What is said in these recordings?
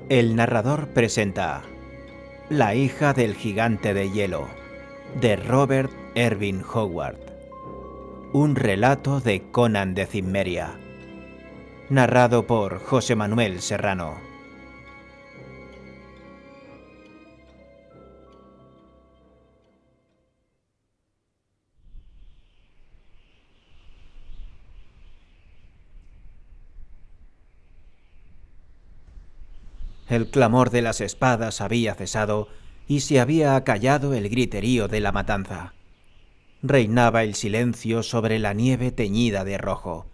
El narrador presenta La hija del gigante de hielo, de Robert Erving Howard. Un relato de Conan de Cimmeria. Narrado por José Manuel Serrano. El clamor de las espadas había cesado y se había acallado el griterío de la matanza. Reinaba el silencio sobre la nieve teñida de rojo.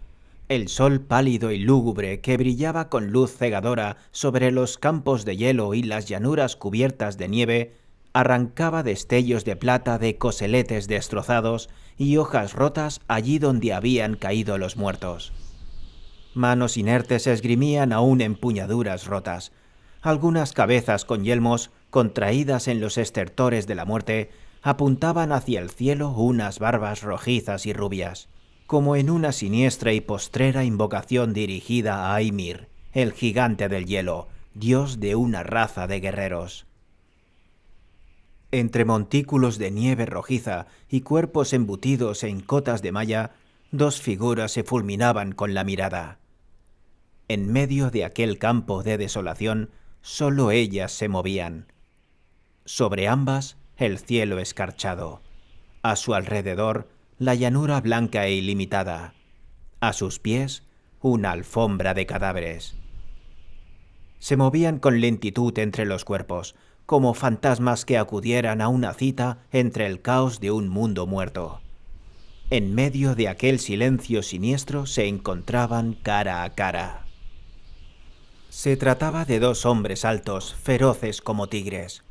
El sol pálido y lúgubre que brillaba con luz cegadora sobre los campos de hielo y las llanuras cubiertas de nieve arrancaba destellos de plata de coseletes destrozados y hojas rotas allí donde habían caído los muertos. Manos inertes esgrimían aún empuñaduras rotas. Algunas cabezas con yelmos, contraídas en los estertores de la muerte, apuntaban hacia el cielo unas barbas rojizas y rubias, como en una siniestra y postrera invocación dirigida a Ymir, el gigante del hielo, dios de una raza de guerreros. Entre montículos de nieve rojiza y cuerpos embutidos en cotas de malla, dos figuras se fulminaban con la mirada. En medio de aquel campo de desolación, solo ellas se movían. Sobre ambas, el cielo escarchado. A su alrededor, la llanura blanca e ilimitada. A sus pies, una alfombra de cadáveres. Se movían con lentitud entre los cuerpos, como fantasmas que acudieran a una cita entre el caos de un mundo muerto. En medio de aquel silencio siniestro se encontraban cara a cara. Se trataba de dos hombres altos, feroces como tigres.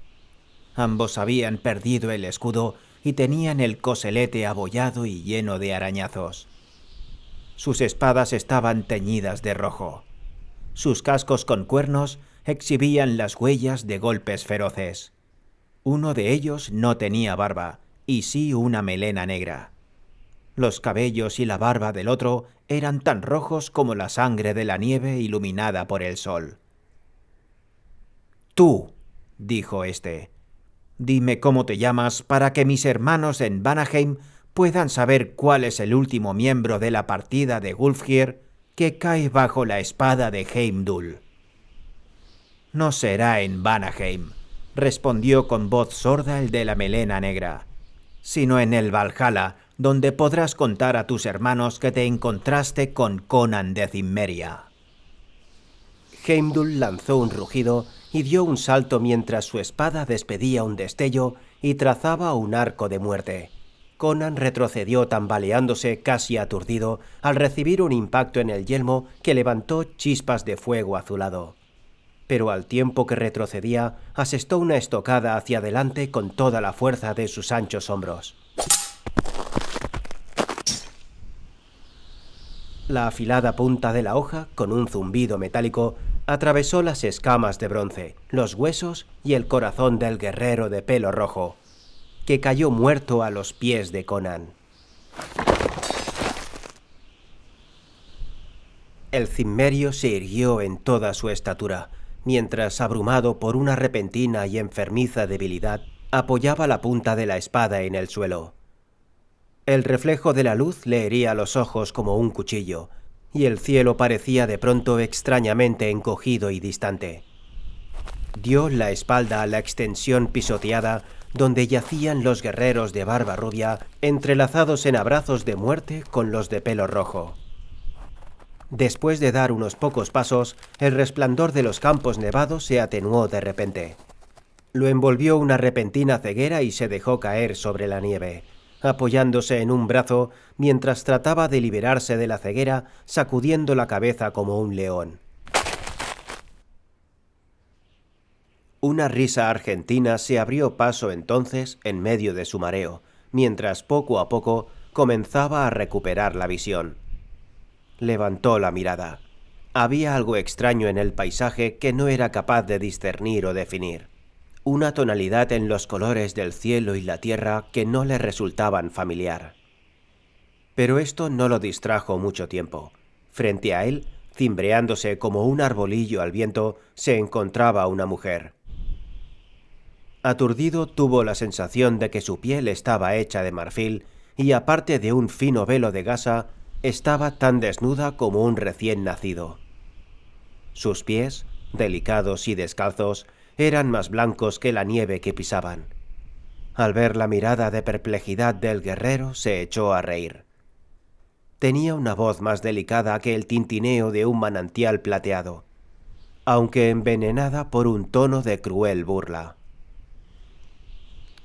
Ambos habían perdido el escudo y tenían el coselete abollado y lleno de arañazos. Sus espadas estaban teñidas de rojo. Sus cascos con cuernos exhibían las huellas de golpes feroces. Uno de ellos no tenía barba, y sí una melena negra. Los cabellos y la barba del otro eran tan rojos como la sangre de la nieve iluminada por el sol. «Tú», dijo éste, «dime cómo te llamas para que mis hermanos en Vanaheim puedan saber cuál es el último miembro de la partida de Gulfgir que cae bajo la espada de Heimdall». «No será en Vanaheim», respondió con voz sorda el de la melena negra, «sino en el Valhalla, donde podrás contar a tus hermanos que te encontraste con Conan de Cimmeria». Heimdall lanzó un rugido y dio un salto mientras su espada despedía un destello y trazaba un arco de muerte. Conan retrocedió tambaleándose casi aturdido al recibir un impacto en el yelmo que levantó chispas de fuego azulado. Pero al tiempo que retrocedía, asestó una estocada hacia adelante con toda la fuerza de sus anchos hombros. La afilada punta de la hoja, con un zumbido metálico, atravesó las escamas de bronce, los huesos y el corazón del guerrero de pelo rojo, que cayó muerto a los pies de Conan. El cimmerio se irguió en toda su estatura, mientras, abrumado por una repentina y enfermiza debilidad, apoyaba la punta de la espada en el suelo. El reflejo de la luz le hería los ojos como un cuchillo, y el cielo parecía de pronto extrañamente encogido y distante. Dio la espalda a la extensión pisoteada donde yacían los guerreros de barba rubia, entrelazados en abrazos de muerte con los de pelo rojo. Después de dar unos pocos pasos, el resplandor de los campos nevados se atenuó de repente. Lo envolvió una repentina ceguera y se dejó caer sobre la nieve, apoyándose en un brazo mientras trataba de liberarse de la ceguera, sacudiendo la cabeza como un león. Una risa argentina se abrió paso entonces en medio de su mareo, mientras poco a poco comenzaba a recuperar la visión. Levantó la mirada. Había algo extraño en el paisaje que no era capaz de discernir o definir. Una tonalidad en los colores del cielo y la tierra que no le resultaban familiar. Pero esto no lo distrajo mucho tiempo. Frente a él, Cimbreándose como un arbolillo al viento, se encontraba una mujer. Aturdido, tuvo la sensación de que su piel estaba hecha de marfil y, aparte de un fino velo de gasa, estaba tan desnuda como un recién nacido. Sus pies, delicados y descalzos, eran más blancos que la nieve que pisaban. Al ver la mirada de perplejidad del guerrero, se echó a reír. Tenía una voz más delicada que el tintineo de un manantial plateado, aunque envenenada por un tono de cruel burla.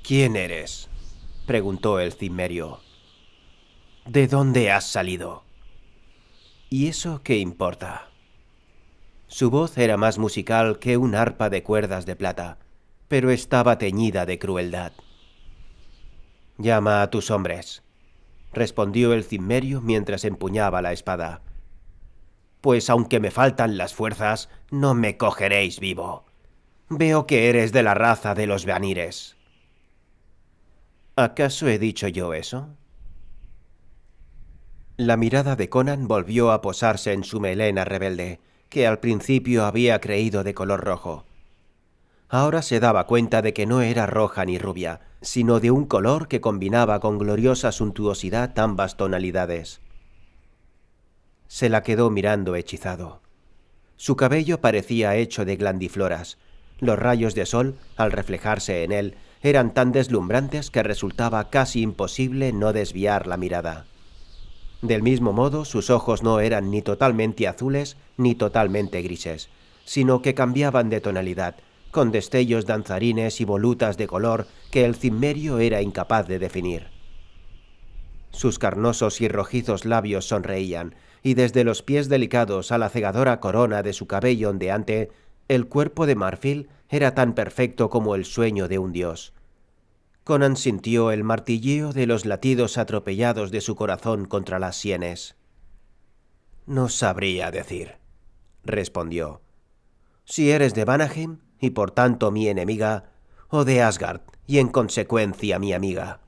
«¿Quién eres?», preguntó el cimmerio. «¿De dónde has salido?». «¿Y eso qué importa?». Su voz era más musical que un arpa de cuerdas de plata, pero estaba teñida de crueldad. «Llama a tus hombres», respondió el cimmerio mientras empuñaba la espada. «Pues aunque me faltan las fuerzas, no me cogeréis vivo. Veo que eres de la raza de los Vanires». «¿Acaso he dicho yo eso?». La mirada de Conan volvió a posarse en su melena rebelde, que al principio había creído de color rojo. Ahora se daba cuenta de que no era roja ni rubia, sino de un color que combinaba con gloriosa suntuosidad ambas tonalidades. Se la quedó mirando hechizado. Su cabello parecía hecho de glandifloras. Los rayos de sol, al reflejarse en él, eran tan deslumbrantes que resultaba casi imposible no desviar la mirada. Del mismo modo, sus ojos no eran ni totalmente azules ni totalmente grises, sino que cambiaban de tonalidad, con destellos danzarines y volutas de color que el cimmerio era incapaz de definir. Sus carnosos y rojizos labios sonreían, y desde los pies delicados a la cegadora corona de su cabello ondeante, el cuerpo de marfil era tan perfecto como el sueño de un dios. Conan sintió el martilleo de los latidos atropellados de su corazón contra las sienes. «No sabría decir», respondió. «Si eres de Vanaheim, y por tanto mi enemiga, o de Asgard, y en consecuencia mi amiga.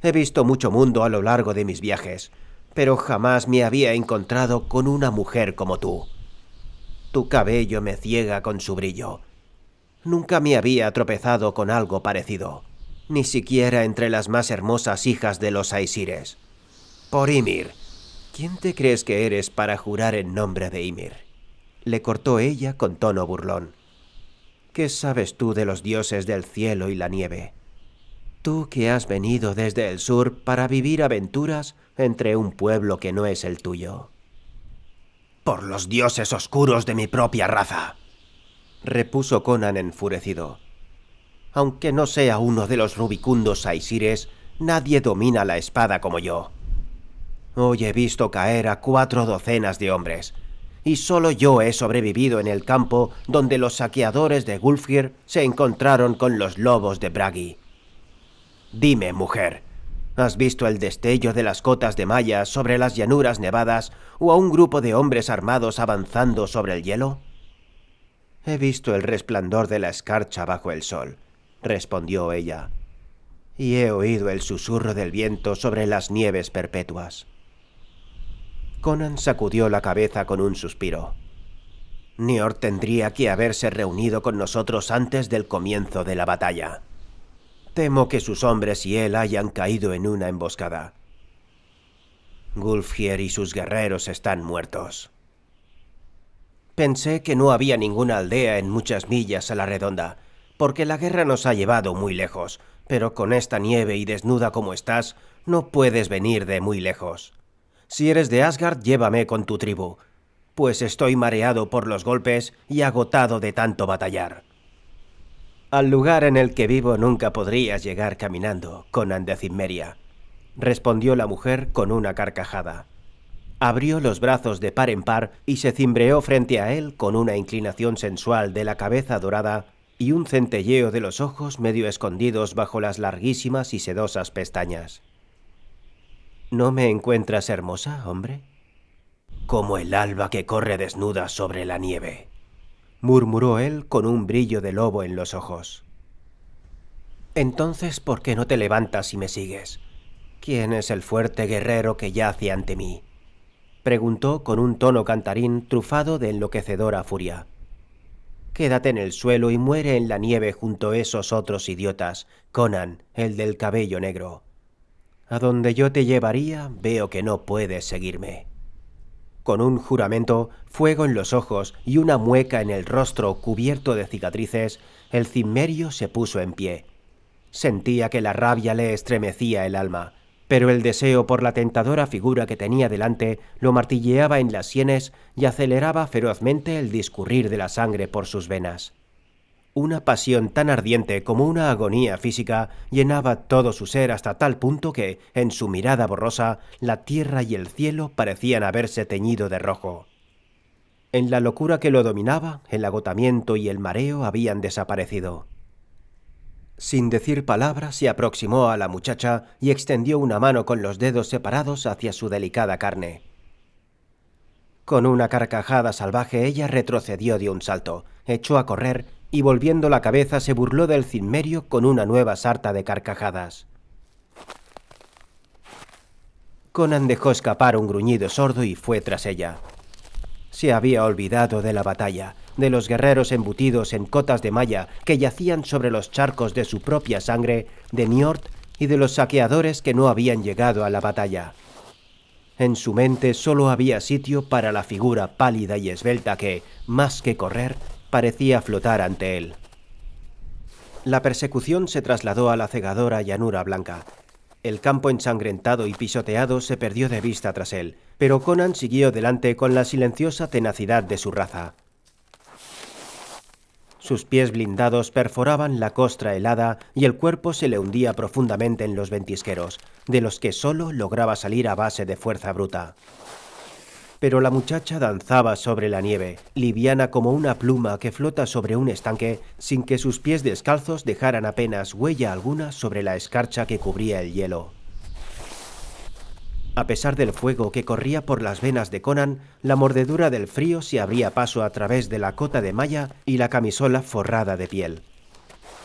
He visto mucho mundo a lo largo de mis viajes, pero jamás me había encontrado con una mujer como tú. Tu cabello me ciega con su brillo. Nunca me había tropezado con algo parecido, ni siquiera entre las más hermosas hijas de los Aesires. Por Ymir, ¿quién te crees que eres para jurar en nombre de Ymir?», le cortó ella con tono burlón. «¿Qué sabes tú de los dioses del cielo y la nieve? Tú que has venido desde el sur para vivir aventuras entre un pueblo que no es el tuyo». «Por los dioses oscuros de mi propia raza», repuso Conan enfurecido. «Aunque no sea uno de los rubicundos Aesires, nadie domina la espada como yo. Hoy he visto caer a 4 docenas de hombres, y solo yo he sobrevivido en el campo donde los saqueadores de Gulfgir se encontraron con los lobos de Bragi. Dime, mujer, ¿has visto el destello de las cotas de malla sobre las llanuras nevadas o a un grupo de hombres armados avanzando sobre el hielo?» «He visto el resplandor de la escarcha bajo el sol», respondió ella, «y he oído el susurro del viento sobre las nieves perpetuas». Conan sacudió la cabeza con un suspiro. «Niord tendría que haberse reunido con nosotros antes del comienzo de la batalla. Temo que sus hombres y él hayan caído en una emboscada. Gulfgir y sus guerreros están muertos. Pensé que no había ninguna aldea en muchas millas a la redonda, porque la guerra nos ha llevado muy lejos, pero con esta nieve y desnuda como estás, no puedes venir de muy lejos. Si eres de Asgard, llévame con tu tribu, pues estoy mareado por los golpes y agotado de tanto batallar». «Al lugar en el que vivo nunca podrías llegar caminando, Conan de Cimmeria», respondió la mujer con una carcajada. Abrió los brazos de par en par y se cimbreó frente a él con una inclinación sensual de la cabeza dorada y un centelleo de los ojos medio escondidos bajo las larguísimas y sedosas pestañas. «¿No me encuentras hermosa, hombre?». «Como el alba que corre desnuda sobre la nieve», murmuró él con un brillo de lobo en los ojos. «Entonces, ¿por qué no te levantas y me sigues? ¿Quién es el fuerte guerrero que yace ante mí?». preguntó con un tono cantarín trufado de enloquecedora furia. «Quédate en el suelo y muere en la nieve junto a esos otros idiotas, Conan, el del cabello negro. A donde yo te llevaría, veo que no puedes seguirme». Con un juramento, fuego en los ojos y una mueca en el rostro cubierto de cicatrices, el cimmerio se puso en pie. Sentía que la rabia le estremecía el alma, pero el deseo por la tentadora figura que tenía delante lo martilleaba en las sienes y aceleraba ferozmente el discurrir de la sangre por sus venas. Una pasión tan ardiente como una agonía física llenaba todo su ser hasta tal punto que, en su mirada borrosa, la tierra y el cielo parecían haberse teñido de rojo. En la locura que lo dominaba, el agotamiento y el mareo habían desaparecido. Sin decir palabra, se aproximó a la muchacha y extendió una mano con los dedos separados hacia su delicada carne. Con una carcajada salvaje, ella retrocedió de un salto, echó a correr y, volviendo la cabeza, se burló del cimmerio con una nueva sarta de carcajadas. Conan dejó escapar un gruñido sordo y fue tras ella. Se había olvidado de la batalla, de los guerreros embutidos en cotas de malla que yacían sobre los charcos de su propia sangre, de Niord y de los saqueadores que no habían llegado a la batalla. En su mente solo había sitio para la figura pálida y esbelta que, más que correr, parecía flotar ante él. La persecución se trasladó a la cegadora llanura blanca. El campo ensangrentado y pisoteado se perdió de vista tras él, pero Conan siguió delante con la silenciosa tenacidad de su raza. Sus pies blindados perforaban la costra helada y el cuerpo se le hundía profundamente en los ventisqueros, de los que solo lograba salir a base de fuerza bruta. Pero la muchacha danzaba sobre la nieve, liviana como una pluma que flota sobre un estanque, sin que sus pies descalzos dejaran apenas huella alguna sobre la escarcha que cubría el hielo. A pesar del fuego que corría por las venas de Conan, la mordedura del frío se abría paso a través de la cota de malla y la camisola forrada de piel.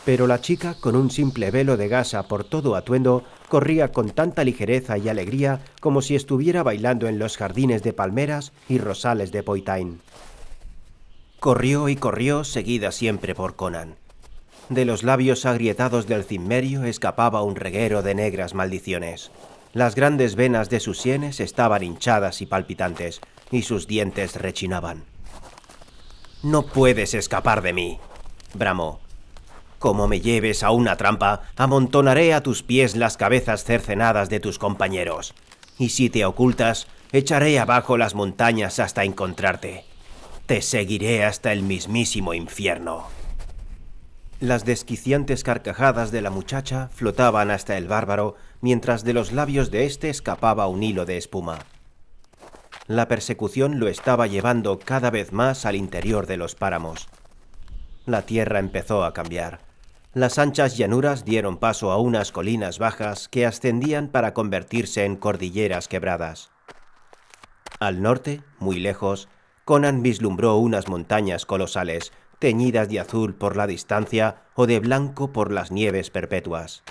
Pero la chica, con un simple velo de gasa por todo atuendo, corría con tanta ligereza y alegría como si estuviera bailando en los jardines de palmeras y rosales de Poitain. Corrió y corrió, seguida siempre por Conan. De los labios agrietados del cimmerio escapaba un reguero de negras maldiciones. Las grandes venas de sus sienes estaban hinchadas y palpitantes, y sus dientes rechinaban. «No puedes escapar de mí», bramó. «Como me lleves a una trampa, amontonaré a tus pies las cabezas cercenadas de tus compañeros. Y si te ocultas, echaré abajo las montañas hasta encontrarte. Te seguiré hasta el mismísimo infierno». Las desquiciantes carcajadas de la muchacha flotaban hasta el bárbaro, mientras de los labios de éste escapaba un hilo de espuma. La persecución lo estaba llevando cada vez más al interior de los páramos. La tierra empezó a cambiar. Las anchas llanuras dieron paso a unas colinas bajas que ascendían para convertirse en cordilleras quebradas. Al norte, muy lejos, Conan vislumbró unas montañas colosales, teñidas de azul por la distancia o de blanco por las nieves perpetuas.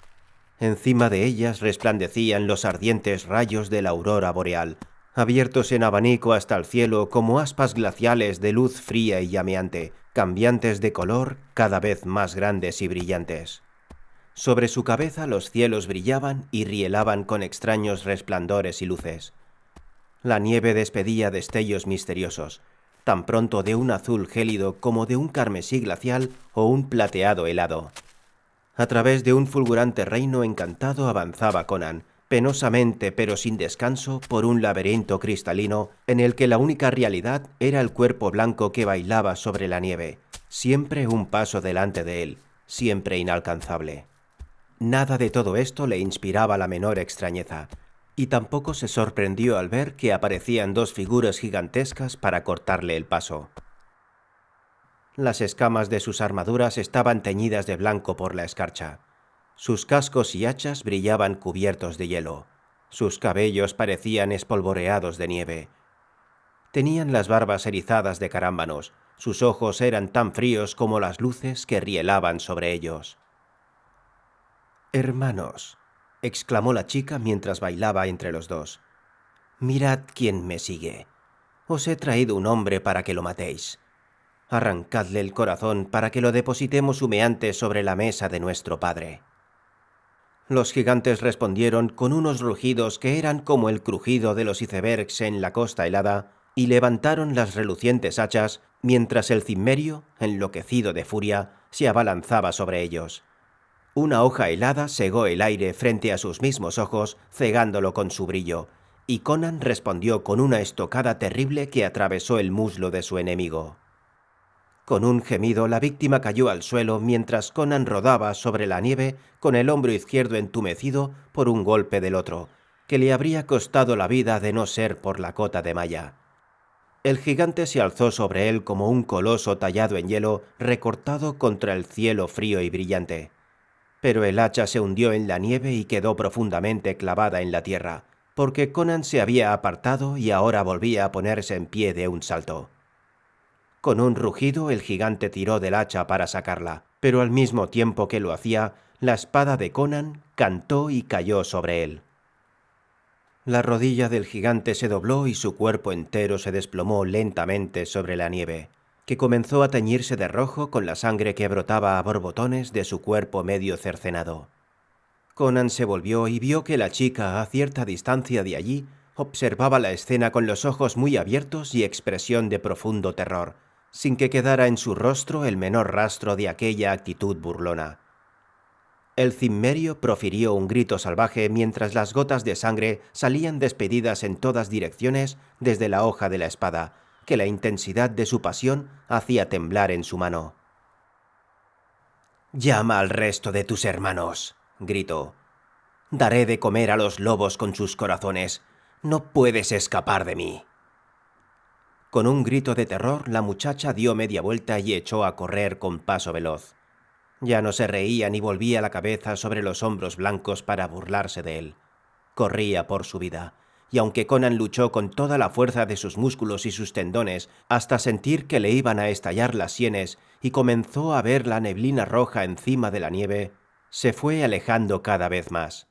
Encima de ellas resplandecían los ardientes rayos de la aurora boreal, abiertos en abanico hasta el cielo como aspas glaciales de luz fría y llameante, cambiantes de color, cada vez más grandes y brillantes. Sobre su cabeza los cielos brillaban y rielaban con extraños resplandores y luces. La nieve despedía destellos misteriosos, tan pronto de un azul gélido como de un carmesí glacial o un plateado helado. A través de un fulgurante reino encantado avanzaba Conan, penosamente pero sin descanso, por un laberinto cristalino en el que la única realidad era el cuerpo blanco que bailaba sobre la nieve, siempre un paso delante de él, siempre inalcanzable. Nada de todo esto le inspiraba la menor extrañeza, y tampoco se sorprendió al ver que aparecían dos figuras gigantescas para cortarle el paso. Las escamas de sus armaduras estaban teñidas de blanco por la escarcha. Sus cascos y hachas brillaban cubiertos de hielo. Sus cabellos parecían espolvoreados de nieve. Tenían las barbas erizadas de carámbanos. Sus ojos eran tan fríos como las luces que rielaban sobre ellos. «Hermanos», exclamó la chica mientras bailaba entre los dos. Mirad quién me sigue. Os he traído un hombre para que lo matéis. Arrancadle el corazón para que lo depositemos humeante sobre la mesa de nuestro padre». Los gigantes respondieron con unos rugidos que eran como el crujido de los icebergs en la costa helada, y levantaron las relucientes hachas, mientras el cimmerio, enloquecido de furia, se abalanzaba sobre ellos. Una hoja helada segó el aire frente a sus mismos ojos, cegándolo con su brillo, y Conan respondió con una estocada terrible que atravesó el muslo de su enemigo. Con un gemido, la víctima cayó al suelo mientras Conan rodaba sobre la nieve con el hombro izquierdo entumecido por un golpe del otro, que le habría costado la vida de no ser por la cota de malla. El gigante se alzó sobre él como un coloso tallado en hielo, recortado contra el cielo frío y brillante. Pero el hacha se hundió en la nieve y quedó profundamente clavada en la tierra, porque Conan se había apartado y ahora volvía a ponerse en pie de un salto. Con un rugido el gigante tiró del hacha para sacarla, pero al mismo tiempo que lo hacía, la espada de Conan cantó y cayó sobre él. La rodilla del gigante se dobló y su cuerpo entero se desplomó lentamente sobre la nieve, que comenzó a teñirse de rojo con la sangre que brotaba a borbotones de su cuerpo medio cercenado. Conan se volvió y vio que la chica, a cierta distancia de allí, observaba la escena con los ojos muy abiertos y expresión de profundo terror, sin que quedara en su rostro el menor rastro de aquella actitud burlona. El cimmerio profirió un grito salvaje mientras las gotas de sangre salían despedidas en todas direcciones desde la hoja de la espada, que la intensidad de su pasión hacía temblar en su mano. «Llama al resto de tus hermanos», gritó. «Daré de comer a los lobos con sus corazones. No puedes escapar de mí». Con un grito de terror, la muchacha dio media vuelta y echó a correr con paso veloz. Ya no se reía ni volvía la cabeza sobre los hombros blancos para burlarse de él. Corría por su vida, y aunque Conan luchó con toda la fuerza de sus músculos y sus tendones hasta sentir que le iban a estallar las sienes y comenzó a ver la neblina roja encima de la nieve, se fue alejando cada vez más.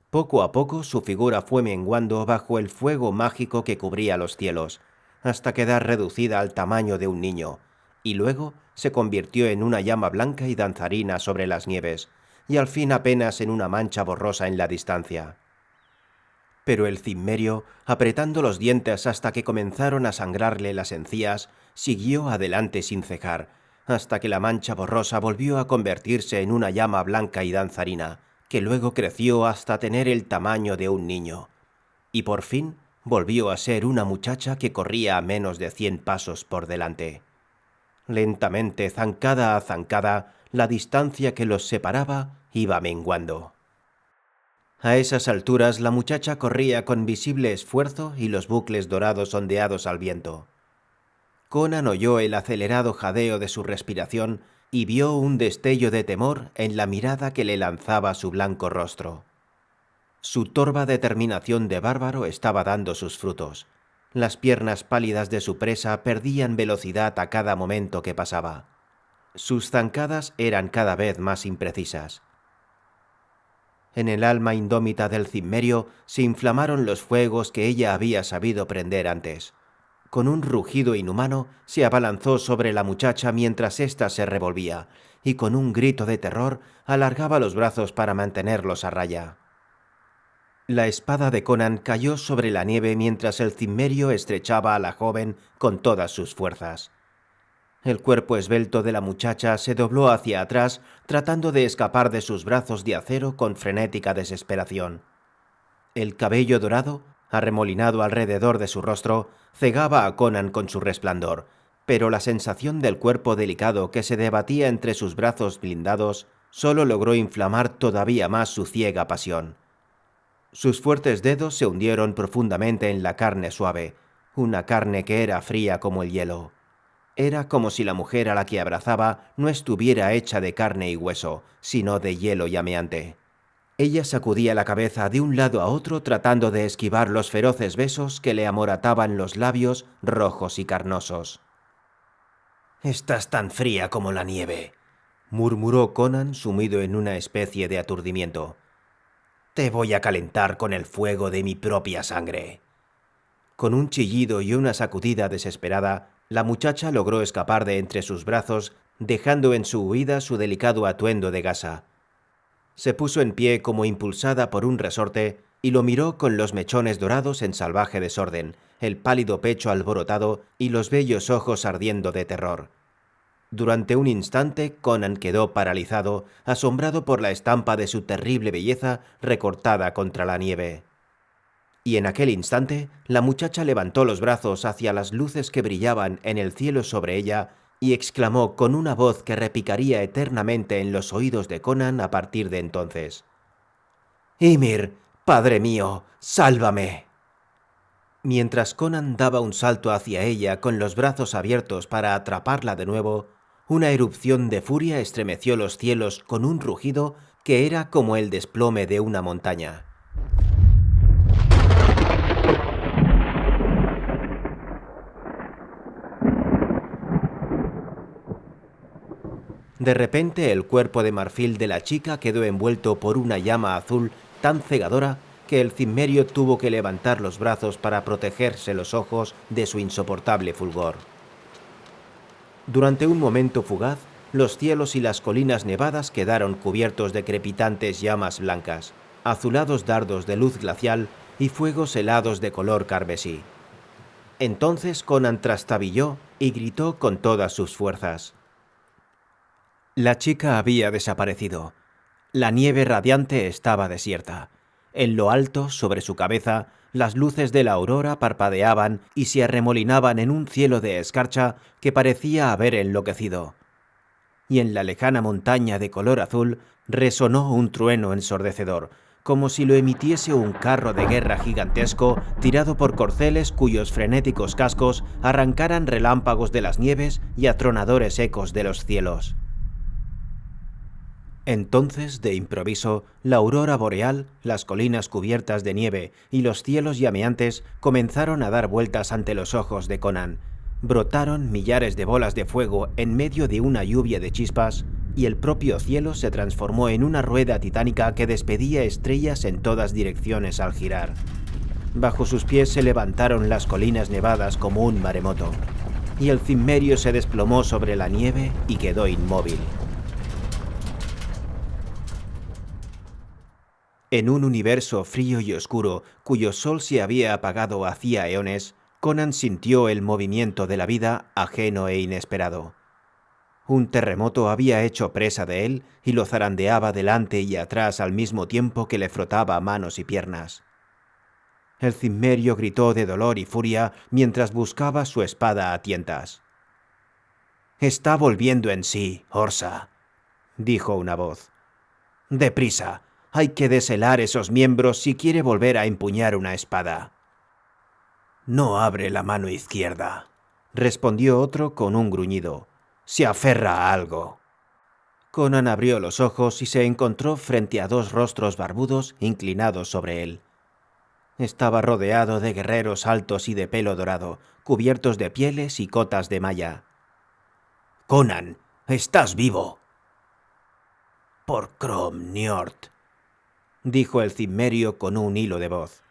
Poco a poco su figura fue menguando bajo el fuego mágico que cubría los cielos, hasta quedar reducida al tamaño de un niño, y luego se convirtió en una llama blanca y danzarina sobre las nieves, y al fin apenas en una mancha borrosa en la distancia. Pero el cimmerio, apretando los dientes hasta que comenzaron a sangrarle las encías, siguió adelante sin cejar, hasta que la mancha borrosa volvió a convertirse en una llama blanca y danzarina, que luego creció hasta tener el tamaño de un niño, y por fin volvió a ser una muchacha que corría a menos de 100 pasos por delante. Lentamente, zancada a zancada, la distancia que los separaba iba menguando. A esas alturas la muchacha corría con visible esfuerzo y los bucles dorados ondeados al viento. Conan oyó el acelerado jadeo de su respiración y vio un destello de temor en la mirada que le lanzaba su blanco rostro. Su torva determinación de bárbaro estaba dando sus frutos. Las piernas pálidas de su presa perdían velocidad a cada momento que pasaba. Sus zancadas eran cada vez más imprecisas. En el alma indómita del cimmerio se inflamaron los fuegos que ella había sabido prender antes. Con un rugido inhumano se abalanzó sobre la muchacha mientras ésta se revolvía, y con un grito de terror alargaba los brazos para mantenerlos a raya. La espada de Conan cayó sobre la nieve mientras el cimmerio estrechaba a la joven con todas sus fuerzas. El cuerpo esbelto de la muchacha se dobló hacia atrás, tratando de escapar de sus brazos de acero con frenética desesperación. El cabello dorado, arremolinado alrededor de su rostro, cegaba a Conan con su resplandor, pero la sensación del cuerpo delicado que se debatía entre sus brazos blindados solo logró inflamar todavía más su ciega pasión. Sus fuertes dedos se hundieron profundamente en la carne suave, una carne que era fría como el hielo. Era como si la mujer a la que abrazaba no estuviera hecha de carne y hueso, sino de hielo llameante. Ella sacudía la cabeza de un lado a otro tratando de esquivar los feroces besos que le amorataban los labios rojos y carnosos. «Estás tan fría como la nieve», murmuró Conan sumido en una especie de aturdimiento. «Te voy a calentar con el fuego de mi propia sangre». Con un chillido y una sacudida desesperada, la muchacha logró escapar de entre sus brazos, dejando en su huida su delicado atuendo de gasa. Se puso en pie como impulsada por un resorte y lo miró con los mechones dorados en salvaje desorden, el pálido pecho alborotado y los bellos ojos ardiendo de terror. Durante un instante Conan quedó paralizado, asombrado por la estampa de su terrible belleza recortada contra la nieve. Y en aquel instante, la muchacha levantó los brazos hacia las luces que brillaban en el cielo sobre ella y exclamó con una voz que repicaría eternamente en los oídos de Conan a partir de entonces: «Ymir, padre mío, sálvame». Mientras Conan daba un salto hacia ella con los brazos abiertos para atraparla de nuevo, una erupción de furia estremeció los cielos con un rugido que era como el desplome de una montaña. De repente el cuerpo de marfil de la chica quedó envuelto por una llama azul tan cegadora que el cimmerio tuvo que levantar los brazos para protegerse los ojos de su insoportable fulgor. Durante un momento fugaz, los cielos y las colinas nevadas quedaron cubiertos de crepitantes llamas blancas, azulados dardos de luz glacial y fuegos helados de color carmesí. Entonces Conan trastabilló y gritó con todas sus fuerzas. La chica había desaparecido. La nieve radiante estaba desierta. En lo alto, sobre su cabeza, las luces de la aurora parpadeaban y se arremolinaban en un cielo de escarcha que parecía haber enloquecido. Y en la lejana montaña de color azul resonó un trueno ensordecedor, como si lo emitiese un carro de guerra gigantesco tirado por corceles cuyos frenéticos cascos arrancaran relámpagos de las nieves y atronadores ecos de los cielos. Entonces, de improviso, la aurora boreal, las colinas cubiertas de nieve y los cielos llameantes comenzaron a dar vueltas ante los ojos de Conan. Brotaron millares de bolas de fuego en medio de una lluvia de chispas y el propio cielo se transformó en una rueda titánica que despedía estrellas en todas direcciones al girar. Bajo sus pies se levantaron las colinas nevadas como un maremoto, y el cimmerio se desplomó sobre la nieve y quedó inmóvil. En un universo frío y oscuro, cuyo sol se había apagado hacía eones, Conan sintió el movimiento de la vida ajeno e inesperado. Un terremoto había hecho presa de él y lo zarandeaba delante y atrás al mismo tiempo que le frotaba manos y piernas. El cimmerio gritó de dolor y furia mientras buscaba su espada a tientas. «Está volviendo en sí, Horsa», dijo una voz. «Deprisa. Hay que deshelar esos miembros si quiere volver a empuñar una espada». «No abre la mano izquierda», respondió otro con un gruñido. «Se aferra a algo». Conan abrió los ojos y se encontró frente a dos rostros barbudos inclinados sobre él. Estaba rodeado de guerreros altos y de pelo dorado, cubiertos de pieles y cotas de malla. «Conan, estás vivo». «Por Crom Niort», dijo el cimmerio con un hilo de voz.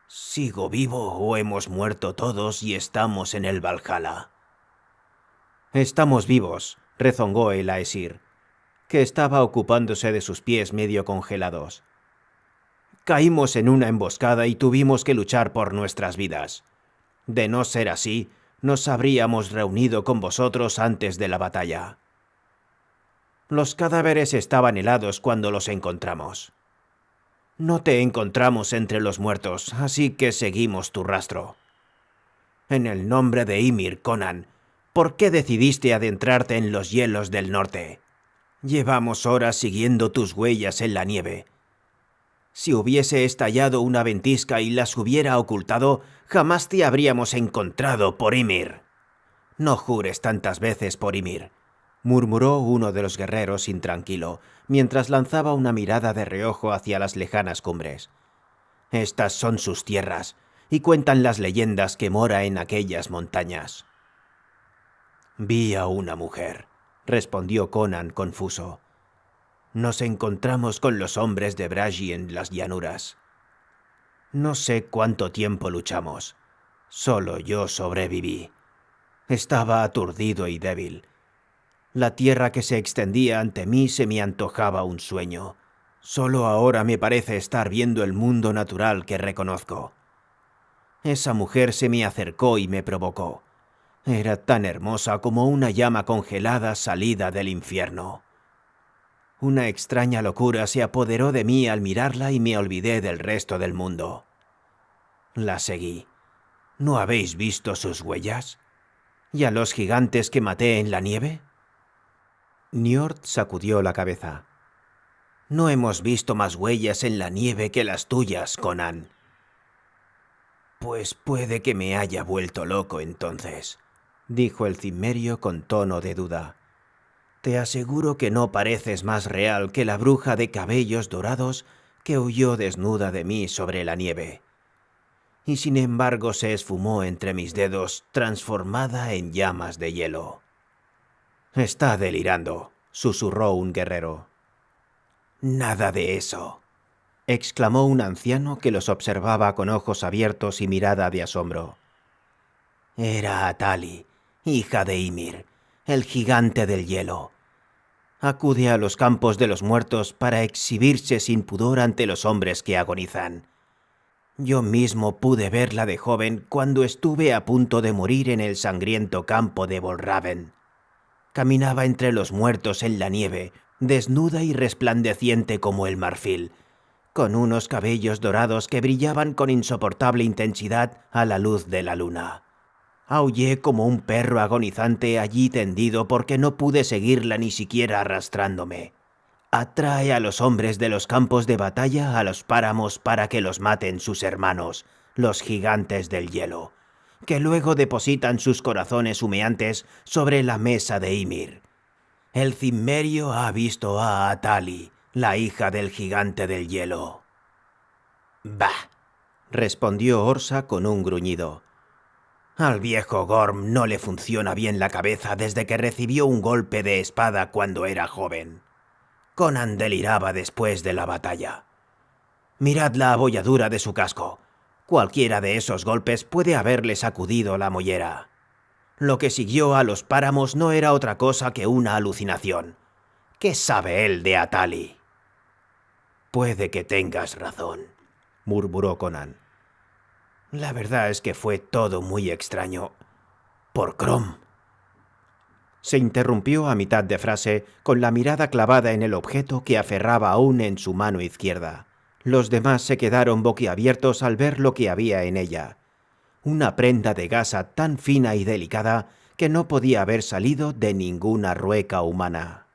«¿Sigo vivo o hemos muerto todos y estamos en el Valhalla?» «Estamos vivos», rezongó el Aesir, que estaba ocupándose de sus pies medio congelados. «Caímos en una emboscada y tuvimos que luchar por nuestras vidas. De no ser así, nos habríamos reunido con vosotros antes de la batalla. Los cadáveres estaban helados cuando los encontramos. No te encontramos entre los muertos, así que seguimos tu rastro. En el nombre de Ymir, Conan, ¿por qué decidiste adentrarte en los hielos del norte? Llevamos horas siguiendo tus huellas en la nieve. Si hubiese estallado una ventisca y las hubiera ocultado, jamás te habríamos encontrado por Ymir». «No jures tantas veces por Ymir», murmuró uno de los guerreros intranquilo, mientras lanzaba una mirada de reojo hacia las lejanas cumbres. «Estas son sus tierras, y cuentan las leyendas que mora en aquellas montañas». «Vi a una mujer», respondió Conan confuso. «Nos encontramos con los hombres de Bragi en las llanuras. No sé cuánto tiempo luchamos. Solo yo sobreviví. Estaba aturdido y débil. La tierra que se extendía ante mí se me antojaba un sueño. Solo ahora me parece estar viendo el mundo natural que reconozco. Esa mujer se me acercó y me provocó. Era tan hermosa como una llama congelada salida del infierno. Una extraña locura se apoderó de mí al mirarla y me olvidé del resto del mundo. La seguí. ¿No habéis visto sus huellas? ¿Y a los gigantes que maté en la nieve? Njord sacudió la cabeza. No hemos visto más huellas en la nieve que las tuyas, Conan. Pues puede que me haya vuelto loco entonces, dijo el cimmerio con tono de duda. Te aseguro que no pareces más real que la bruja de cabellos dorados que huyó desnuda de mí sobre la nieve. Y sin embargo se esfumó entre mis dedos, transformada en llamas de hielo. Está delirando, susurró un guerrero. Nada de eso, exclamó un anciano que los observaba con ojos abiertos y mirada de asombro. Era Atali, hija de Ymir, el gigante del hielo. Acude a los campos de los muertos para exhibirse sin pudor ante los hombres que agonizan. Yo mismo pude verla de joven cuando estuve a punto de morir en el sangriento campo de Volraven. Caminaba entre los muertos en la nieve, desnuda y resplandeciente como el marfil, con unos cabellos dorados que brillaban con insoportable intensidad a la luz de la luna. Aullé como un perro agonizante allí tendido porque no pude seguirla ni siquiera arrastrándome. Atrae a los hombres de los campos de batalla a los páramos para que los maten sus hermanos, los gigantes del hielo, que luego depositan sus corazones humeantes sobre la mesa de Ymir. El cimmerio ha visto a Atali, la hija del gigante del hielo. «Bah», respondió Orsa con un gruñido. Al viejo Gorm no le funciona bien la cabeza desde que recibió un golpe de espada cuando era joven. Conan deliraba después de la batalla. Mirad la abolladura de su casco. Cualquiera de esos golpes puede haberle sacudido la mollera. Lo que siguió a los páramos no era otra cosa que una alucinación. ¿Qué sabe él de Atali? Puede que tengas razón, murmuró Conan. La verdad es que fue todo muy extraño. Por Crom. Se interrumpió a mitad de frase con la mirada clavada en el objeto que aferraba aún en su mano izquierda. Los demás se quedaron boquiabiertos al ver lo que había en ella. Una prenda de gasa tan fina y delicada que no podía haber salido de ninguna rueca humana.